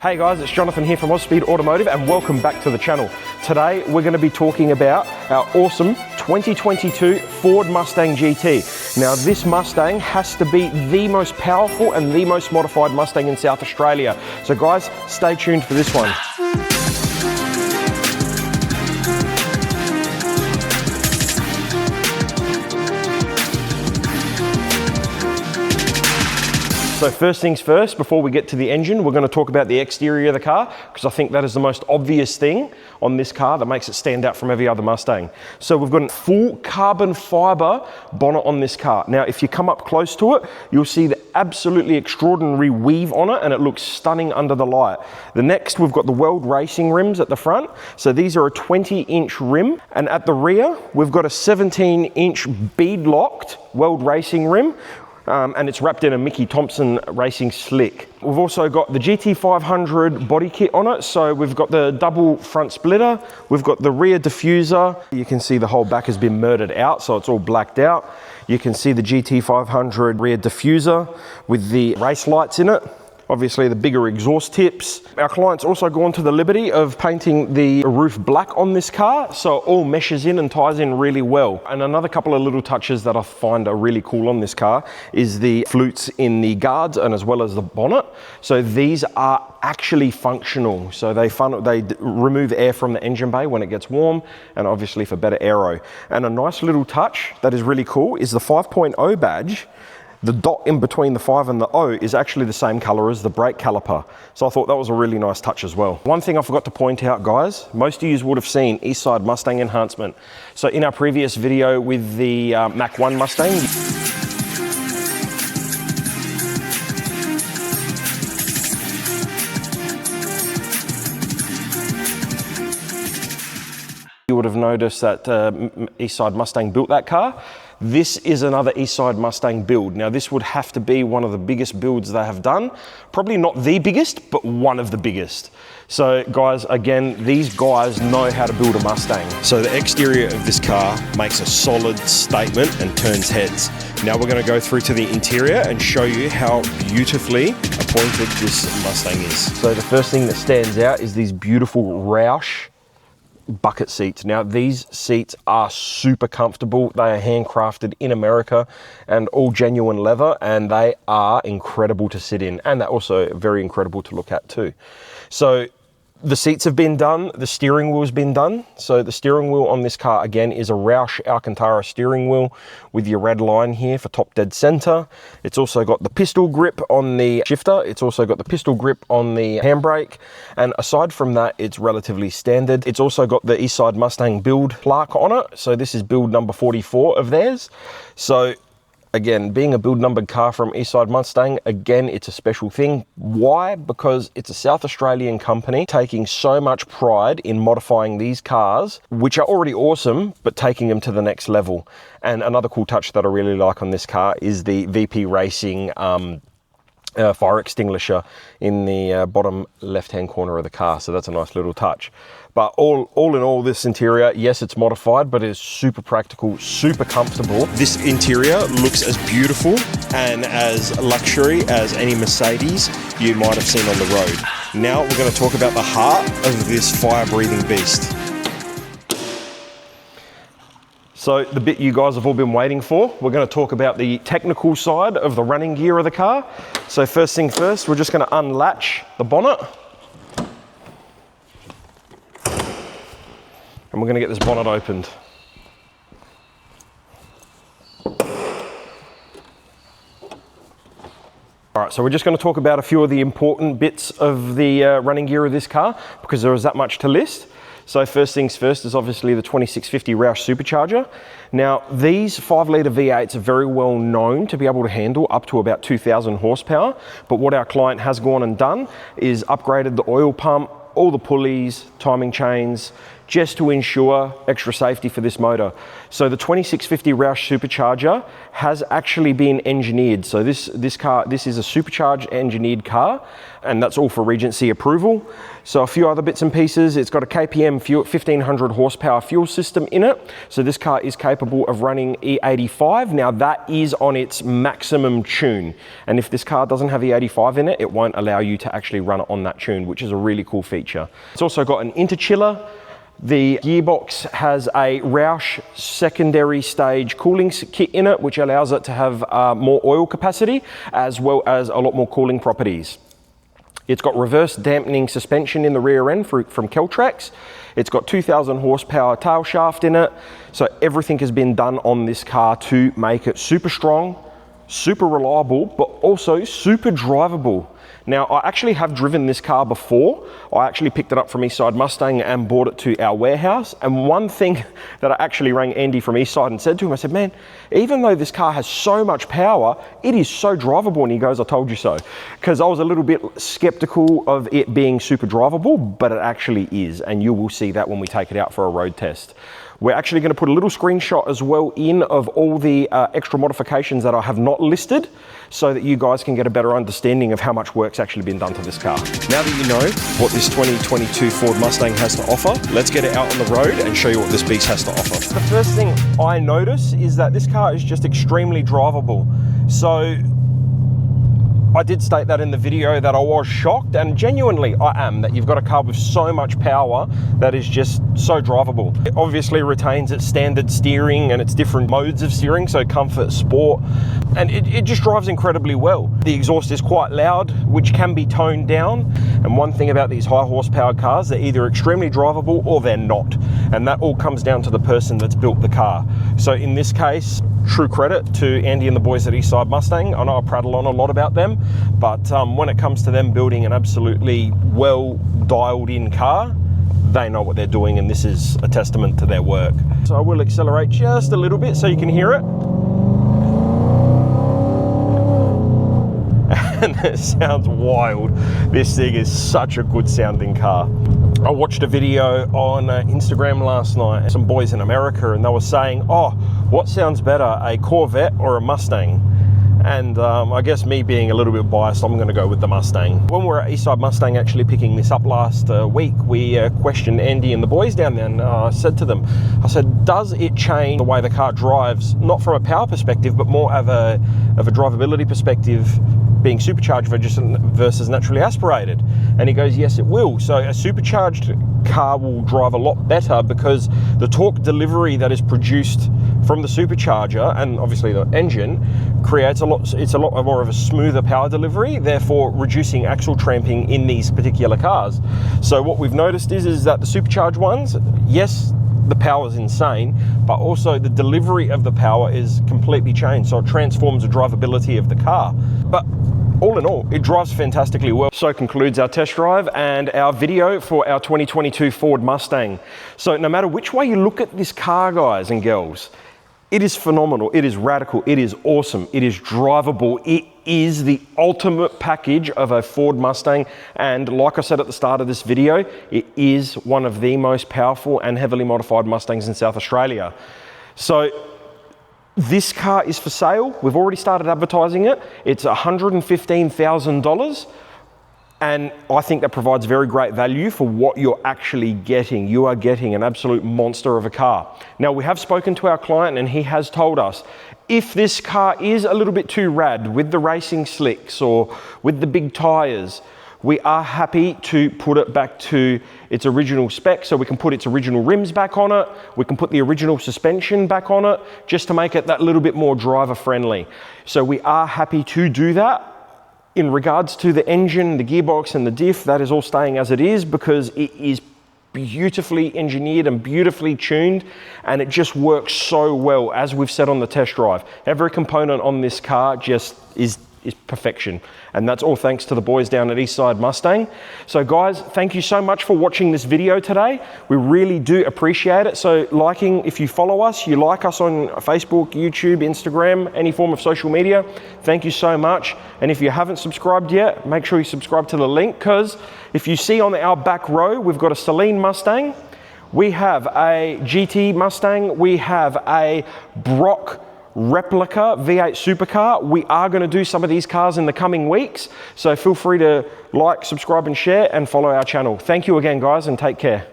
Hey guys, it's Jonathan here from Aus Speed Automotive and welcome back to the channel. Today we're going to be talking about our awesome 2022 Ford Mustang GT. Now this Mustang has to be the most powerful and the most modified Mustang in South Australia. So guys, stay tuned for this one. So first things first, before we get to the engine, we're going to talk about the exterior of the car, because I think that is the most obvious thing on this car that makes it stand out from every other Mustang. So we've got a full carbon fiber bonnet on this car. Now, if you come up close to it, you'll see the absolutely extraordinary weave on it, and it looks stunning under the light. The next, we've got the World Racing rims at the front. So these are a 20-inch rim, and at the rear, we've got a 17-inch bead-locked World Racing rim. And it's wrapped in a Mickey Thompson racing slick. We've also got the GT500 body kit on it. So we've got the double front splitter, we've got the rear diffuser. You can see the whole back has been murdered out, so it's all blacked out. You can see the GT500 rear diffuser with the race lights in it. Obviously the bigger exhaust tips. Our client's also gone to the liberty of painting the roof black on this car, so it all meshes in and ties in really well. And another couple of little touches that I find are really cool on this car is the flutes in the guards and as well as the bonnet. So these are actually functional. So they remove air from the engine bay when it gets warm, and obviously for better aero. And a nice little touch that is really cool is the 5.0 badge. The dot in between the 5 and the O is actually the same color as the brake caliper. So I thought that was a really nice touch as well. One thing I forgot to point out, guys, most of you would have seen East Side Mustang enhancement. So in our previous video with the Mach 1 Mustang, you would have noticed that East Side Mustang built that car. This is another East Side Mustang build. Now this would have to be one of the biggest builds they have done. Probably not the biggest, but one of the biggest. So guys, again, these guys know how to build a Mustang. So the exterior of this car makes a solid statement and turns heads. Now we're gonna go through to the interior and show you how beautifully appointed this Mustang is. So the first thing that stands out is these beautiful Roush bucket seats. Now these seats are super comfortable. They are handcrafted in America and all genuine leather, and they are incredible to sit in, and they're also very incredible to look at too. So the seats have been done, the steering wheel has been done. So the steering wheel on this car again is a Roush Alcantara steering wheel with your red line here for top dead center. It's also got the pistol grip on the shifter. It's also got the pistol grip on the handbrake. And aside from that, it's relatively standard. It's also got the East Side Mustang build plaque on it. So this is build number 44 of theirs. So again, being a build numbered car from East Side Mustang, again, it's a special thing. Why? Because it's a South Australian company taking so much pride in modifying these cars, which are already awesome, but taking them to the next level. And another cool touch that I really like on this car is the VP Racing fire extinguisher in the bottom left-hand corner of the car. So that's a nice little touch. But all in all, this interior, yes, it's modified, but it's super practical, super comfortable. This interior looks as beautiful and as luxury as any Mercedes you might have seen on the road. Now we're going to talk about the heart of this fire-breathing beast. So the bit you guys have all been waiting for, we're going to talk about the technical side of the running gear of the car. So first thing first, we're just going to unlatch the bonnet. And we're going to get this bonnet opened. All right, so we're just going to talk about a few of the important bits of the running gear of this car, because there is that much to list. So first things first is obviously the 2650 Roush Supercharger. Now these 5-litre V8s are very well known to be able to handle up to about 2,000 horsepower. But what our client has gone and done is upgraded the oil pump, all the pulleys, timing chains, just to ensure extra safety for this motor. So the 2650 Roush Supercharger has actually been engineered. So this is a supercharged engineered car, and that's all for Regency approval. So a few other bits and pieces. It's got a KPM fuel, 1500 horsepower fuel system in it. So this car is capable of running E85. Now that is on its maximum tune. And if this car doesn't have E85 in it, it won't allow you to actually run it on that tune, which is a really cool feature. It's also got an interchiller. The gearbox has a Roush secondary stage cooling kit in it, which allows it to have more oil capacity, as well as a lot more cooling properties. It's got reverse dampening suspension in the rear end from Keltrax. It's got 2000 horsepower tail shaft in it. So everything has been done on this car to make it super strong, super reliable, but also super drivable. Now, I actually have driven this car before. I actually picked it up from Eastside Mustang and brought it to our warehouse. And one thing that I actually rang Andy from Eastside and said to him, I said, man, even though this car has so much power, it is so drivable. And he goes, I told you so. Because I was a little bit skeptical of it being super drivable, but it actually is. And you will see that when we take it out for a road test. We're actually going to put a little screenshot as well in of all the extra modifications that I have not listed, so that you guys can get a better understanding of how much work's actually been done to this car. Now that you know what this 2022 Ford Mustang has to offer, let's get it out on the road and show you what this beast has to offer. The first thing I notice is that this car is just extremely drivable. So I did state that in the video that I was shocked, and genuinely I am, that you've got a car with so much power that is just so drivable. It obviously retains its standard steering and its different modes of steering, so comfort, sport, and it just drives incredibly well. The exhaust is quite loud, which can be toned down, and one thing about these high horsepower cars, they're either extremely drivable or they're not, and that all comes down to the person that's built the car. So in this case, true credit to Andy and the boys at Eastside Mustang. I know I prattle on a lot about them, but when it comes to them building an absolutely well dialed in car, they know what they're doing, and this is a testament to their work. So I will accelerate just a little bit so you can hear it. And it sounds wild. This thing is such a good sounding car. I watched a video on Instagram last night, some boys in America, and they were saying, oh, what sounds better, a Corvette or a Mustang? And I guess me being a little bit biased, I'm gonna go with the Mustang. When we were at Eastside Mustang actually picking this up last week, we questioned Andy and the boys down there, and I said to them, I said, does it change the way the car drives, not from a power perspective, but more of a drivability perspective, being supercharged versus naturally aspirated? And he goes, yes, it will. So a supercharged car will drive a lot better because the torque delivery that is produced from the supercharger and obviously the engine creates it's a lot more of a smoother power delivery, therefore reducing axle tramping in these particular cars. So what we've noticed is that the supercharged ones, yes, the power is insane, but also the delivery of the power is completely changed. So it transforms the drivability of the car. But all in all, it drives fantastically well. So concludes our test drive and our video for our 2022 Ford Mustang. So no matter which way you look at this car, guys and girls, it is phenomenal, it is radical, it is awesome, it is drivable, it is the ultimate package of a Ford Mustang. And like I said at the start of this video, it is one of the most powerful and heavily modified Mustangs in South Australia. So this car is for sale. We've already started advertising it. It's $115,000. And I think that provides very great value for what you're actually getting. You are getting an absolute monster of a car. Now, we have spoken to our client and he has told us, if this car is a little bit too rad with the racing slicks or with the big tires, we are happy to put it back to its original spec. So we can put its original rims back on it. We can put the original suspension back on it just to make it that little bit more driver friendly. So we are happy to do that. In regards to the engine, the gearbox and the diff, that is all staying as it is because it is beautifully engineered and beautifully tuned, and it just works so well, as we've said on the test drive. Every component on this car just is perfection, and that's all thanks to the boys down at Eastside Mustang. So guys, thank you so much for watching this video today. We really do appreciate it. So liking, if you follow us, you like us on Facebook, YouTube, Instagram, any form of social media, thank you so much. And if you haven't subscribed yet, make sure you subscribe to the link, because if you see on our back row, we've got a Saleen Mustang, We have a GT Mustang. We have a Brock replica V8 supercar. We are going to do some of these cars in the coming weeks. So feel free to like, subscribe and share and follow our channel. Thank you again, guys, and take care.